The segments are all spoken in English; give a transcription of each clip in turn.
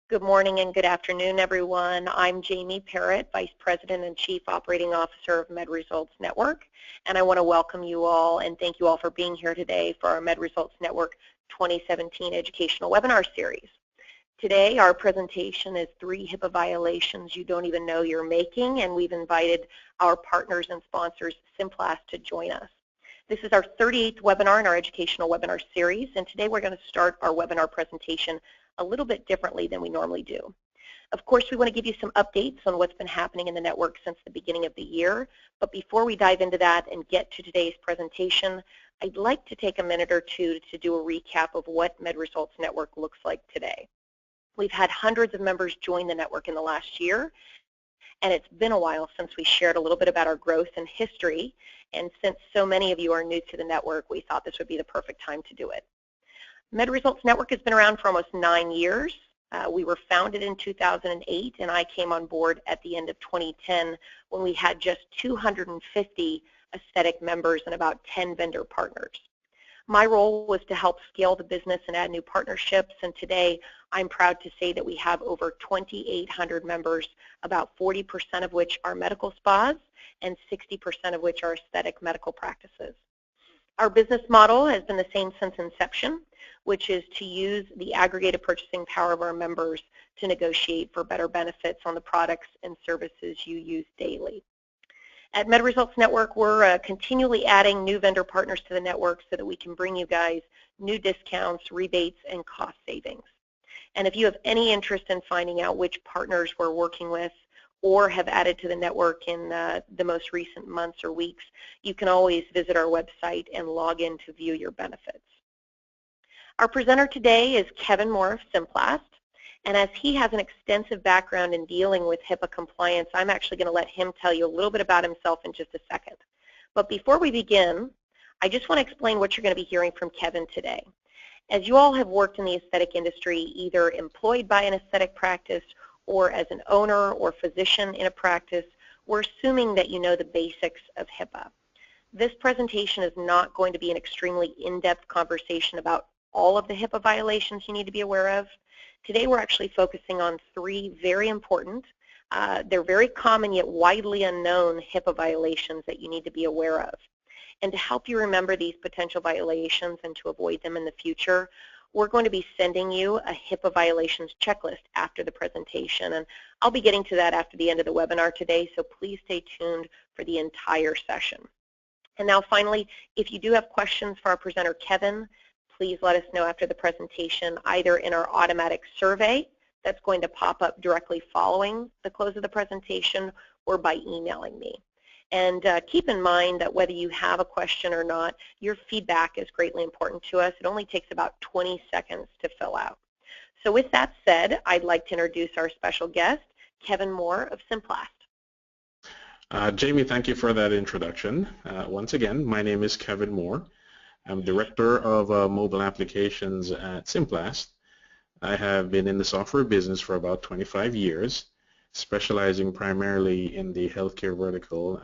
Good morning and good afternoon, everyone. I'm Jamie Parrott, Vice President and Chief Operating Officer of MedResults Network, and I want to welcome you all and thank you all for being here today for our MedResults Network 2017 Educational Webinar Series. Today, our presentation is 3 HIPAA violations you don't even know you're making, and we've invited our partners and sponsors, Symplast, to join us. This is our 38th webinar in our Educational Webinar Series, and today we're going to start our webinar presentation a little bit differently than we normally do. Of course, we want to give you some updates on what's been happening in the network since the beginning of the year, but before we dive into that and get to today's presentation, I'd like to take a minute or two to do a recap of what MedResults Network looks like today. We've had hundreds of members join the network in the last year, and it's been a while since we shared a little bit about our growth and history, and since so many of you are new to the network, we thought this would be the perfect time to do it. MedResults Network has been around for almost 9 years. We were founded in 2008, and I came on board at the end of 2010 when we had just 250 aesthetic members and about 10 vendor partners. My role was to help scale the business and add new partnerships, and today I'm proud to say that we have over 2,800 members, about 40% of which are medical spas and 60% of which are aesthetic medical practices. Our business model has been the same since inception, which is to use the aggregated purchasing power of our members to negotiate for better benefits on the products and services you use daily. At MedResults Network, we're continually adding new vendor partners to the network so that we can bring you guys new discounts, rebates, and cost savings. And if you have any interest in finding out which partners we're working with or have added to the network in the most recent months or weeks, you can always visit our website and log in to view your benefits. Our presenter today is Kevin Moore of Symplast, and as he has an extensive background in dealing with HIPAA compliance, I'm actually going to let him tell you a little bit about himself in just a second. But before we begin, I just want to explain what you're going to be hearing from Kevin today. As you all have worked in the aesthetic industry, either employed by an aesthetic practice or as an owner or physician in a practice, we're assuming that you know the basics of HIPAA. This presentation is not going to be an extremely in-depth conversation about all of the HIPAA violations you need to be aware of. Today we're actually focusing on 3 very important, they're very common yet widely unknown HIPAA violations that you need to be aware of. And to help you remember these potential violations and to avoid them in the future, we're going to be sending you a HIPAA violations checklist after the presentation, and I'll be getting to that after the end of the webinar today, so please stay tuned for the entire session. And now finally, if you do have questions for our presenter Kevin, please let us know after the presentation, either in our automatic survey that's going to pop up directly following the close of the presentation or by emailing me. And keep in mind that whether you have a question or not, your feedback is greatly important to us. It only takes about 20 seconds to fill out. So with that said, I'd like to introduce our special guest, Kevin Moore of Symplast. Jamie, thank you for that introduction. Once again, my name is Kevin Moore. I'm Director of Mobile Applications at Symplast. I have been in the software business for about 25 years, specializing primarily in the healthcare vertical,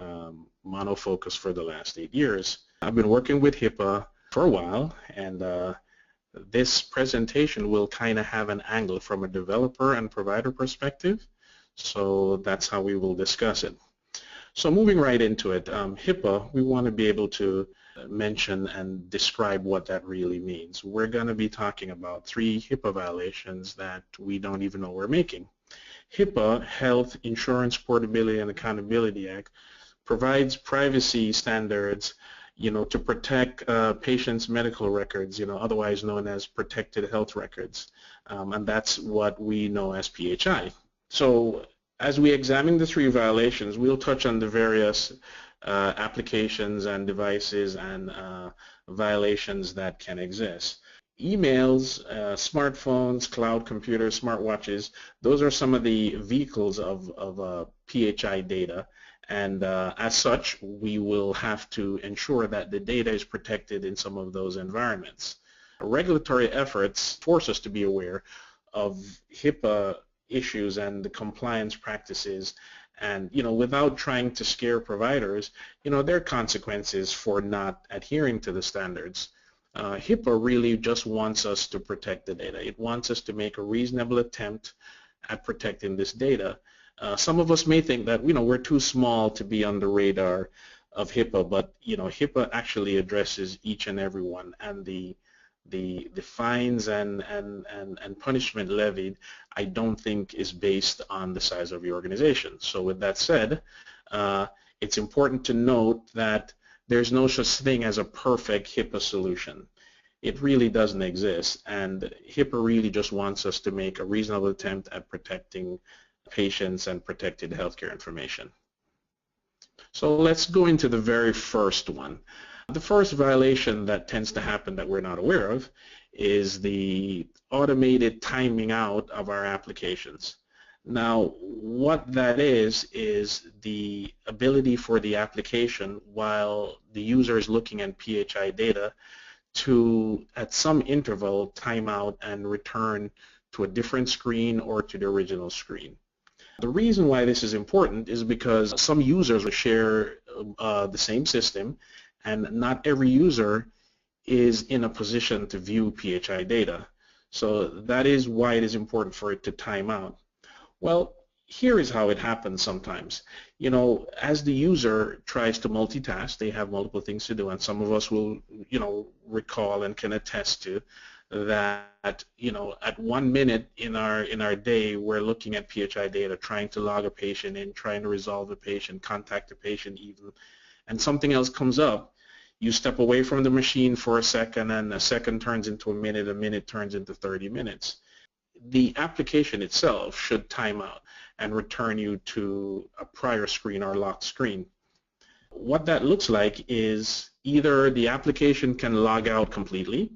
monofocus for the last 8 years. I've been working with HIPAA for a while, and this presentation will kind of have an angle from a developer and provider perspective, so that's how we will discuss it. So moving right into it, HIPAA, we want to be able to mention and describe what that really means. We're going to be talking about 3 HIPAA violations that we don't even know we're making. HIPAA, Health Insurance Portability and Accountability Act, provides privacy standards, to protect patients' medical records, otherwise known as protected health records, and that's what we know as PHI. So as we examine the 3 violations, we'll touch on the various applications and devices and violations that can exist. Emails, smartphones, cloud computers, smartwatches, those are some of the vehicles of PHI data, and as such, we will have to ensure that the data is protected in some of those environments. Regulatory efforts force us to be aware of HIPAA issues and the compliance practices, and without trying to scare providers, there are consequences for not adhering to the standards. HIPAA really just wants us to protect the data. It wants us to make a reasonable attempt at protecting this data. Some of us may think that we're too small to be on the radar of HIPAA, but HIPAA actually addresses each and every one, and the fines and punishment levied, I don't think is based on the size of your organization. So with that said, it's important to note that there's no such thing as a perfect HIPAA solution. It really doesn't exist, and HIPAA really just wants us to make a reasonable attempt at protecting patients and protected healthcare information. So let's go into the very first one. The first violation that tends to happen that we're not aware of is the automated timing out of our applications. Now, what that is the ability for the application, while the user is looking at PHI data, to, at some interval, time out and return to a different screen or to the original screen. The reason why this is important is because some users will share the same system, and not every user is in a position to view PHI data. So that is why it is important for it to time out. Well, here is how it happens sometimes. As the user tries to multitask, they have multiple things to do, and some of us will, recall and can attest to that, at 1 minute in our day, we're looking at PHI data, trying to log a patient in, trying to resolve the patient, contact the patient even, and something else comes up. You step away from the machine for a second, and a second turns into a minute turns into 30 minutes. The application itself should time out and return you to a prior screen or locked screen. What that looks like is either the application can log out completely,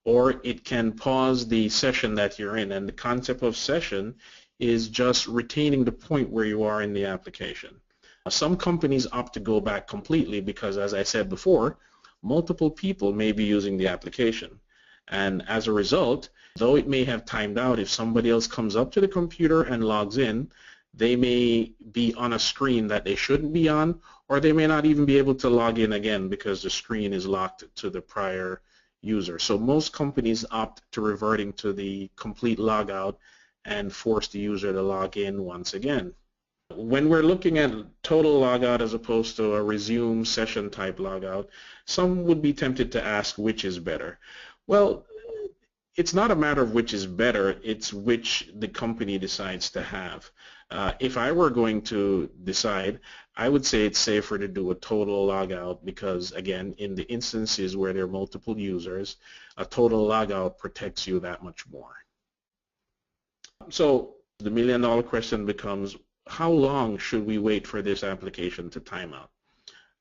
or it can pause the session that you're in, and the concept of session is just retaining the point where you are in the application. Some companies opt to go back completely because, as I said before, multiple people may be using the application, and as a result, though it may have timed out, if somebody else comes up to the computer and logs in, they may be on a screen that they shouldn't be on, or they may not even be able to log in again because the screen is locked to the prior user. So most companies opt to reverting to the complete logout and force the user to log in once again. When we're looking at total logout as opposed to a resume session type logout, some would be tempted to ask which is better. Well, it's not a matter of which is better, it's which the company decides to have. If I were going to decide, I would say it's safer to do a total logout because, again, in the instances where there are multiple users, a total logout protects you that much more. So the million-dollar question becomes, how long should we wait for this application to time out?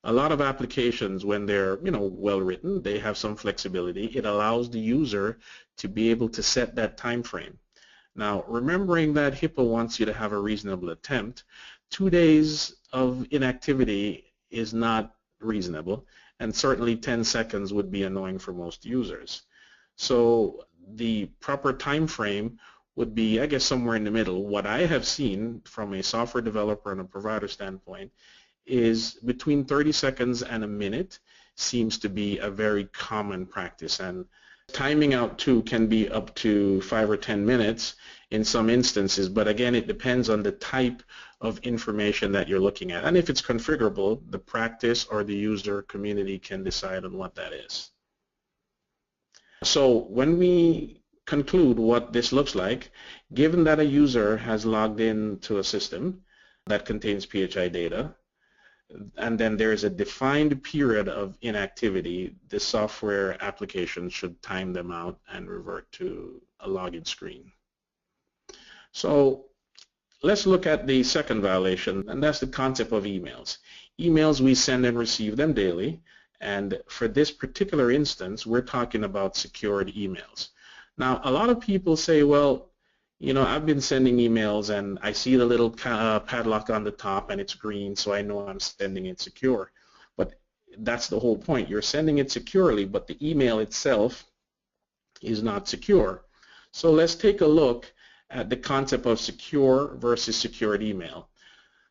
A lot of applications, when they're well written, they have some flexibility. It allows the user to be able to set that time frame. Now, remembering that HIPAA wants you to have a reasonable attempt, 2 days of inactivity is not reasonable, and certainly 10 seconds would be annoying for most users. So the proper time frame would be, I guess, somewhere in the middle. What I have seen from a software developer and a provider standpoint is between 30 seconds and a minute seems to be a very common practice, and timing out too can be up to 5 or 10 minutes in some instances, but again, it depends on the type of information that you're looking at, and if it's configurable, the practice or the user community can decide on what that is. So when we conclude what this looks like, given that a user has logged in to a system that contains PHI data, and then there is a defined period of inactivity, the software application should time them out and revert to a login screen. So let's look at the second violation, and that's the concept of emails. Emails, we send and receive them daily, and for this particular instance, we're talking about secured emails. Now, a lot of people say, well, I've been sending emails and I see the little padlock on the top and it's green, so I know I'm sending it secure. But that's the whole point. You're sending it securely, but the email itself is not secure. So let's take a look at the concept of secure versus secured email.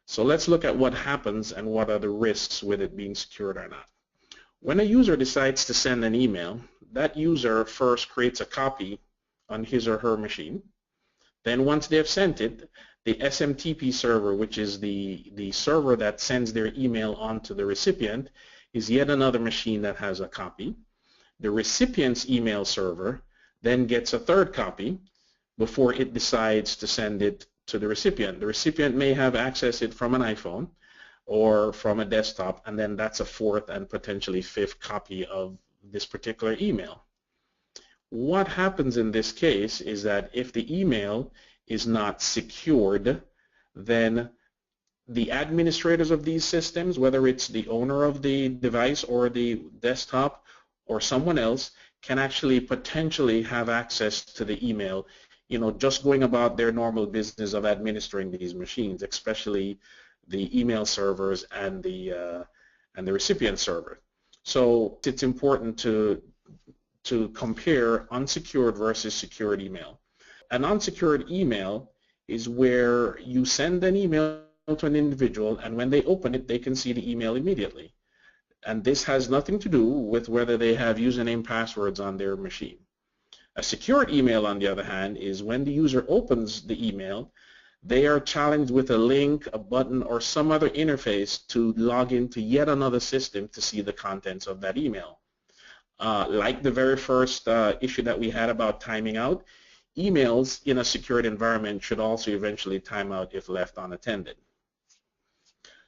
So let's look at what happens and what are the risks with it being secured or not. When a user decides to send an email, that user first creates a copy on his or her machine. Then once they've sent it, the SMTP server, which is the server that sends their email on to the recipient, is yet another machine that has a copy. The recipient's email server then gets a third copy before it decides to send it to the recipient. The recipient may have accessed it from an iPhone or from a desktop, and then that's a fourth and potentially fifth copy of this particular email. What happens in this case is that if the email is not secured, then the administrators of these systems, whether it's the owner of the device or the desktop or someone else, can actually potentially have access to the email, just going about their normal business of administering these machines, especially the email servers and the recipient server. So it's important to compare unsecured versus secured email. An unsecured email is where you send an email to an individual, and when they open it, they can see the email immediately. And this has nothing to do with whether they have username passwords on their machine. A secured email, on the other hand, is when the user opens the email, they are challenged with a link, a button, or some other interface to log into yet another system to see the contents of that email. Like the very first issue that we had about timing out, emails in a secured environment should also eventually time out if left unattended.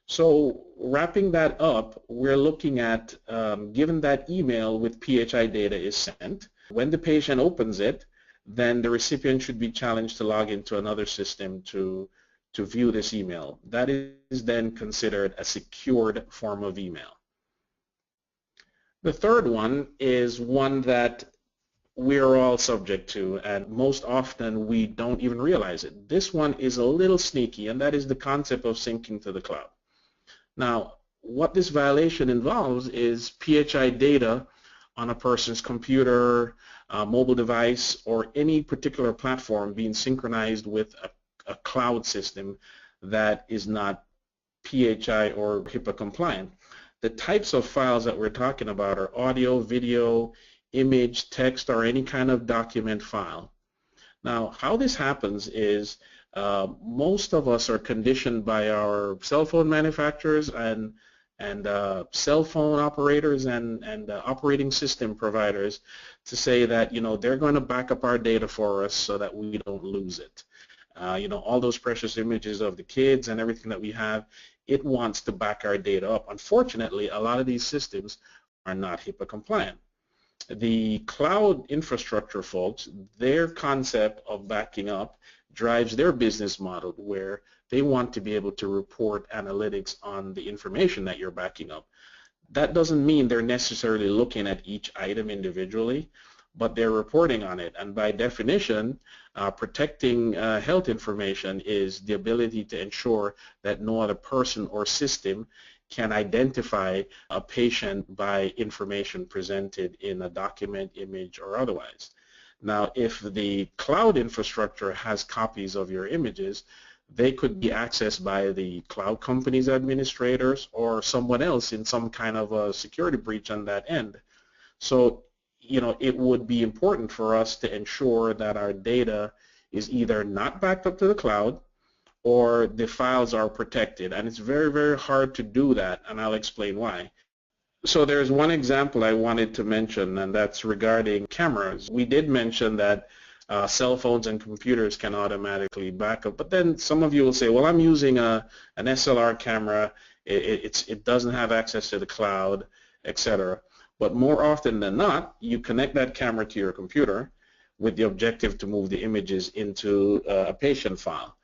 So wrapping that up, we're looking at, given that email with PHI data is sent, when the patient opens it, then the recipient should be challenged to log into another system to view this email. That is then considered a secured form of email. The third one is one that we're all subject to, and most often we don't even realize it. This one is a little sneaky, and that is the concept of syncing to the cloud. Now, what this violation involves is PHI data on a person's computer, mobile device, or any particular platform being synchronized with a cloud system that is not PHI or HIPAA compliant. The types of files that we're talking about are audio, video, image, text, or any kind of document file. Now, how this happens is most of us are conditioned by our cell phone manufacturers and cell phone operators and operating system providers to say that they're going to back up our data for us so that we don't lose it. All those precious images of the kids and everything that we have, it wants to back our data up. Unfortunately, a lot of these systems are not HIPAA compliant. The cloud infrastructure folks, their concept of backing up drives their business model where they want to be able to report analytics on the information that you're backing up. That doesn't mean they're necessarily looking at each item individually, but they're reporting on it. And by definition, protecting health information is the ability to ensure that no other person or system can identify a patient by information presented in a document, image, or otherwise. Now, if the cloud infrastructure has copies of your images, they could be accessed by the cloud company's administrators or someone else in some kind of a security breach on that end. So, it would be important for us to ensure that our data is either not backed up to the cloud or the files are protected. And it's very, very hard to do that, and I'll explain why. So there's one example I wanted to mention, and that's regarding cameras. We did mention that cell phones and computers can automatically back up, but then some of you will say, well, I'm using an SLR camera, it doesn't have access to the cloud, etc. But more often than not, you connect that camera to your computer with the objective to move the images into a patient file.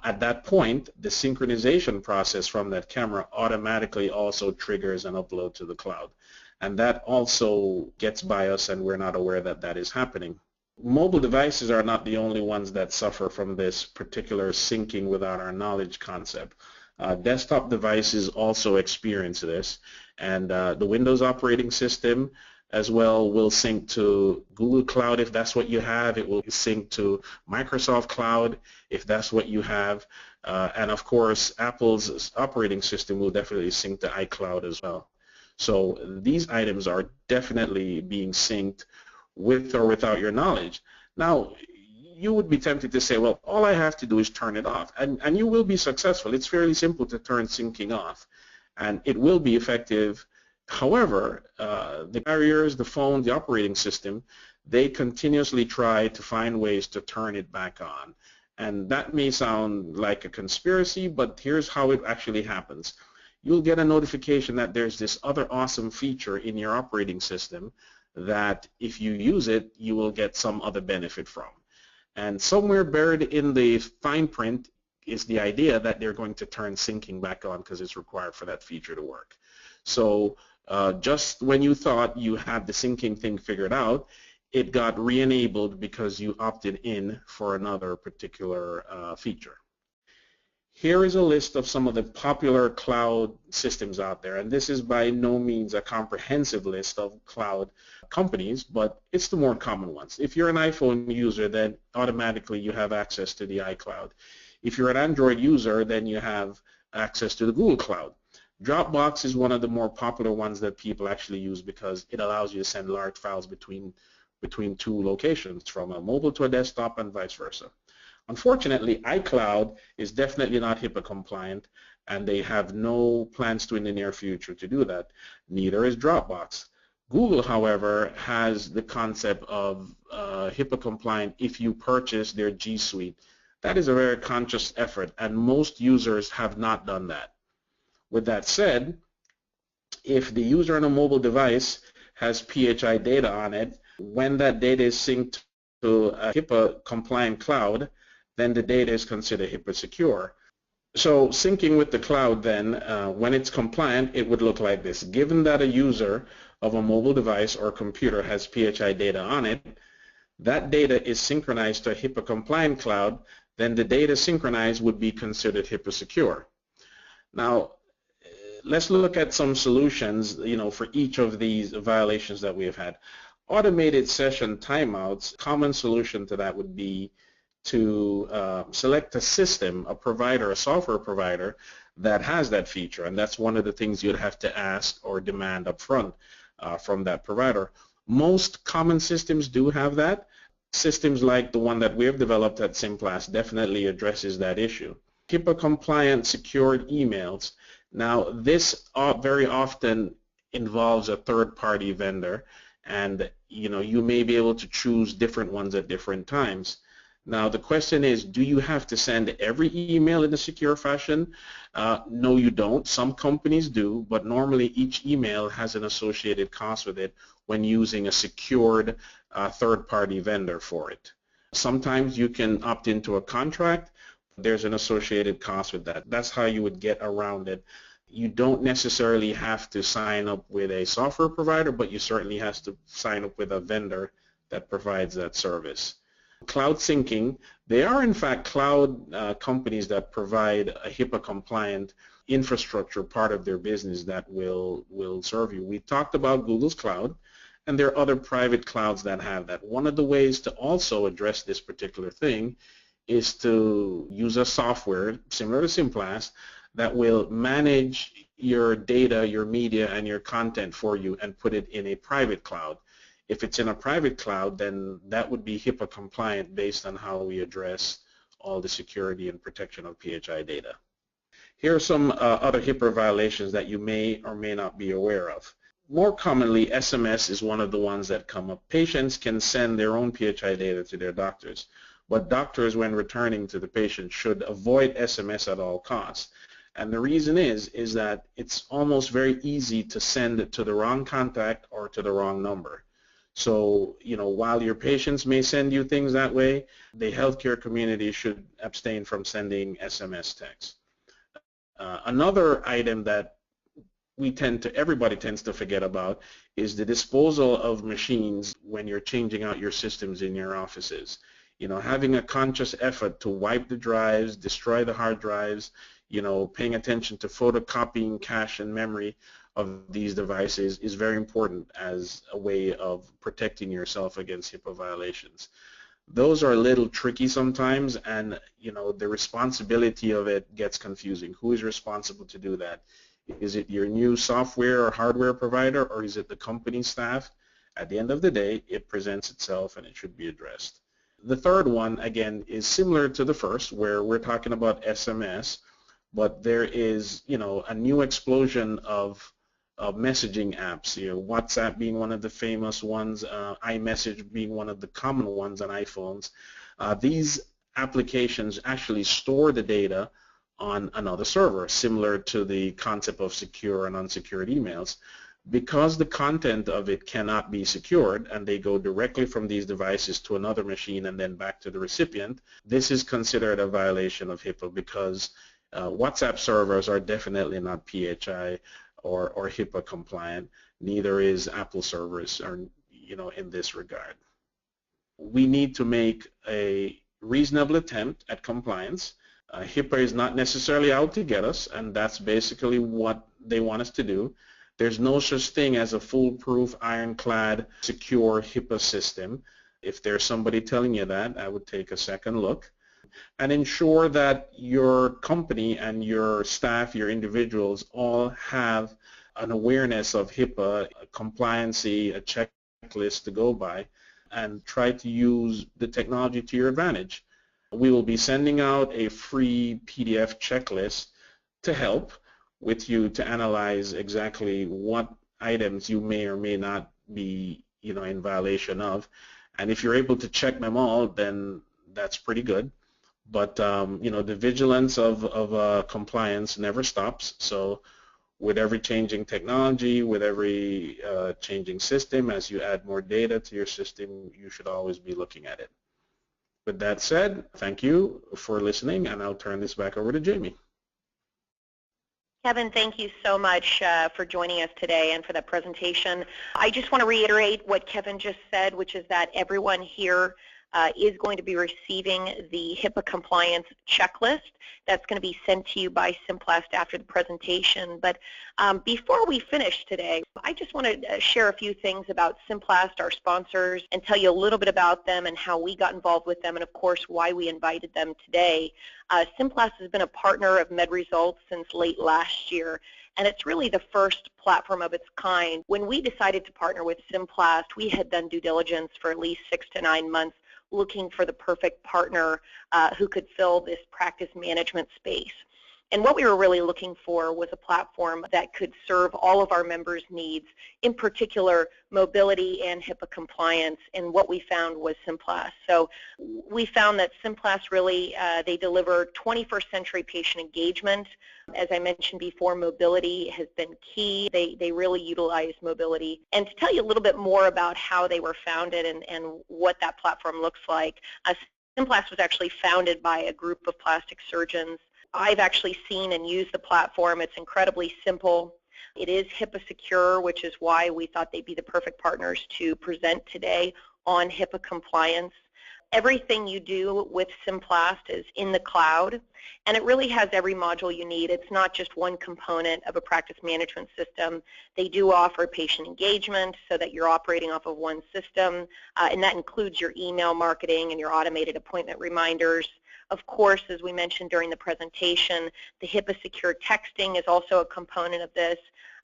At that point, the synchronization process from that camera automatically also triggers an upload to the cloud. And that also gets by us, and we're not aware that that is happening. Mobile devices are not the only ones that suffer from this particular syncing without our knowledge concept. Desktop devices also experience this, and the Windows operating system as well will sync to Google Cloud if that's what you have. It will sync to Microsoft Cloud if that's what you have. And of course, Apple's operating system will definitely sync to iCloud as well. So these items are definitely being synced with or without your knowledge. Now, you would be tempted to say, well, all I have to do is turn it off, and you will be successful. It's fairly simple to turn syncing off, and it will be effective. However, the carriers, the phone, the operating system, they continuously try to find ways to turn it back on. And that may sound like a conspiracy, but here's how it actually happens. You'll get a notification that there's this other awesome feature in your operating system that if you use it, you will get some other benefit from. And somewhere buried in the fine print is the idea that they're going to turn syncing back on because it's required for that feature to work. So just when you thought you had the syncing thing figured out, it got re-enabled because you opted in for another particular feature. Here is a list of some of the popular cloud systems out there, and this is by no means a comprehensive list of cloud companies, but it's the more common ones. If you're an iPhone user, then automatically you have access to the iCloud. If you're an Android user, then you have access to the Google Cloud. Dropbox is one of the more popular ones that people actually use because it allows you to send large files between two locations, from a mobile to a desktop and vice versa. Unfortunately, iCloud is definitely not HIPAA compliant, and they have no plans to in the near future to do that. Neither is Dropbox. Google, however, has the concept of HIPAA compliant if you purchase their G Suite. That is a very conscious effort, and most users have not done that. With that said, if the user on a mobile device has PHI data on it, when that data is synced to a HIPAA compliant cloud, then the data is considered HIPAA secure. So syncing with the cloud then, when it's compliant, it would look like this. Given that a user of a mobile device or computer has PHI data on it, that data is synchronized to a HIPAA compliant cloud, then the data synchronized would be considered HIPAA secure. Now, let's look at some solutions, for each of these violations that we have had. Automated session timeouts, common solution to that would be to select a system, a provider, a software provider that has that feature, and that's one of the things you'd have to ask or demand up front from that provider. Most common systems do have that. Systems like the one that we have developed at Symplast definitely addresses that issue. HIPAA compliant secured emails. Now this very often involves a third-party vendor, and you may be able to choose different ones at different times. Now the question is, do you have to send every email in a secure fashion? No, you don't. Some companies do, but normally each email has an associated cost with it when using a secured third-party vendor for it. Sometimes you can opt into a contract. There's an associated cost with that. That's how you would get around it. You don't necessarily have to sign up with a software provider, but you certainly have to sign up with a vendor that provides that service. Cloud syncing, they are in fact cloud companies that provide a HIPAA compliant infrastructure part of their business that will serve you. We talked about Google's cloud, and there are other private clouds that have that. One of the ways to also address this particular thing is to use a software similar to Symplast that will manage your data, your media, and your content for you and put it in a private cloud. If it's in a private cloud, then that would be HIPAA compliant based on how we address all the security and protection of PHI data. Here are some other HIPAA violations that you may or may not be aware of. More commonly, SMS is one of the ones that come up. Patients can send their own PHI data to their doctors, but doctors, when returning to the patient, should avoid SMS at all costs. And the reason is that it's almost very easy to send it to the wrong contact or to the wrong number. So, while your patients may send you things that way, the healthcare community should abstain from sending SMS texts. Another item that everybody tends to forget about is the disposal of machines when you're changing out your systems in your offices. Having a conscious effort to wipe the drives, destroy the hard drives, paying attention to photocopying cache and memory of these devices is very important as a way of protecting yourself against HIPAA violations. Those are a little tricky sometimes, and the responsibility of it gets confusing. Who is responsible to do that? Is it your new software or hardware provider, or is it the company staff? At the end of the day, it presents itself and it should be addressed. The third one, again, is similar to the first, where we're talking about SMS, but there is, a new explosion of messaging apps. WhatsApp being one of the famous ones, iMessage being one of the common ones on iPhones. These applications actually store the data on another server, similar to the concept of secure and unsecured emails. Because the content of it cannot be secured and they go directly from these devices to another machine and then back to the recipient, this is considered a violation of HIPAA, because WhatsApp servers are definitely not PHI or HIPAA compliant. Neither is Apple servers, or in this regard. We need to make a reasonable attempt at compliance. HIPAA is not necessarily out to get us, and that's basically what they want us to do. There's no such thing as a foolproof, ironclad, secure HIPAA system. If there's somebody telling you that, I would take a second look. And ensure that your company and your staff, your individuals, all have an awareness of HIPAA, a compliancy, a checklist to go by, and try to use the technology to your advantage. We will be sending out a free PDF checklist to help with you to analyze exactly what items you may or may not be, in violation of. And if you're able to check them all, then that's pretty good. But the vigilance of compliance never stops. So with every changing technology, with every changing system, as you add more data to your system, you should always be looking at it. With that said, thank you for listening, and I'll turn this back over to Jamie. Kevin, thank you so much for joining us today and for that presentation. I just want to reiterate what Kevin just said, which is that everyone here is going to be receiving the HIPAA compliance checklist that's going to be sent to you by Symplast after the presentation. But before we finish today, I just want to share a few things about Symplast, our sponsors, and tell you a little bit about them and how we got involved with them, and of course why we invited them today. Symplast has been a partner of MedResults since late last year, and it's really the first platform of its kind. When we decided to partner with Symplast, we had done due diligence for at least 6 to 9 months looking for the perfect partner who could fill this practice management space. And what we were really looking for was a platform that could serve all of our members' needs, in particular mobility and HIPAA compliance, and what we found was Symplast. So we found that Symplast really, they deliver 21st century patient engagement. As I mentioned before, mobility has been key. They really utilize mobility. And to tell you a little bit more about how they were founded and what that platform looks like, Symplast was actually founded by a group of plastic surgeons. I've actually seen and used the platform. It's incredibly simple. It is HIPAA secure, which is why we thought they'd be the perfect partners to present today on HIPAA compliance. Everything you do with Symplast is in the cloud, and it really has every module you need. It's not just one component of a practice management system. They do offer patient engagement so that you're operating off of one system, and that includes your email marketing and your automated appointment reminders. Of course, as we mentioned during the presentation, the HIPAA secure texting is also a component of this.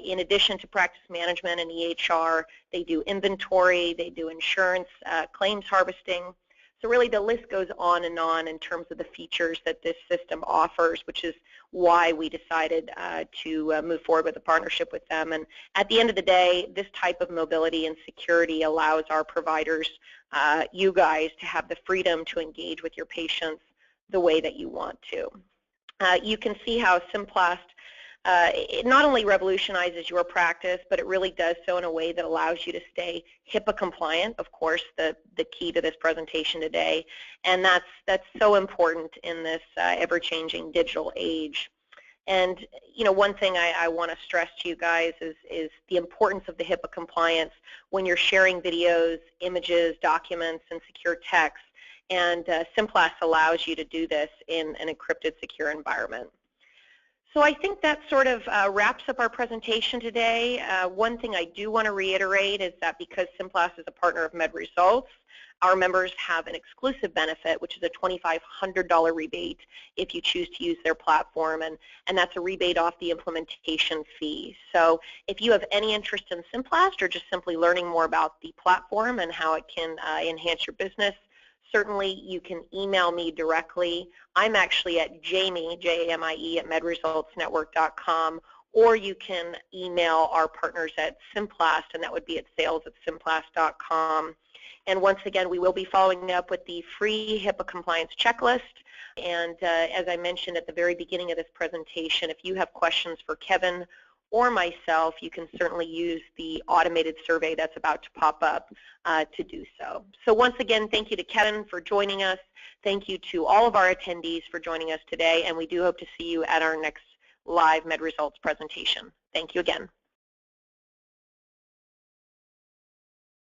In addition to practice management and EHR, they do inventory, they do insurance, claims harvesting. So really the list goes on in terms of the features that this system offers, which is why we decided to move forward with a partnership with them. And at the end of the day, this type of mobility and security allows our providers, you guys, to have the freedom to engage with your patients the way that you want to. You can see how Symplast it not only revolutionizes your practice, but it really does so in a way that allows you to stay HIPAA compliant, of course, the key to this presentation today, and that's so important in this ever-changing digital age. And one thing I want to stress to you guys is the importance of the HIPAA compliance when you're sharing videos, images, documents, and secure text. And Symplast allows you to do this in an encrypted, secure environment. So I think that sort of wraps up our presentation today. One thing I do want to reiterate is that because Symplast is a partner of MedResults, our members have an exclusive benefit, which is a $2,500 rebate if you choose to use their platform, and that's a rebate off the implementation fee. So if you have any interest in Symplast or just simply learning more about the platform and how it can enhance your business, certainly you can email me directly. I'm actually at Jamie, Jamie, at MedResultsNetwork.com, or you can email our partners at Symplast, and that would be at sales@symplast.com. And once again, we will be following up with the free HIPAA compliance checklist. And as I mentioned at the very beginning of this presentation, if you have questions for Kevin or myself, you can certainly use the automated survey that's about to pop up to do so. So once again, thank you to Kevin for joining us. Thank you to all of our attendees for joining us today, and we do hope to see you at our next live MedResults presentation. Thank you again.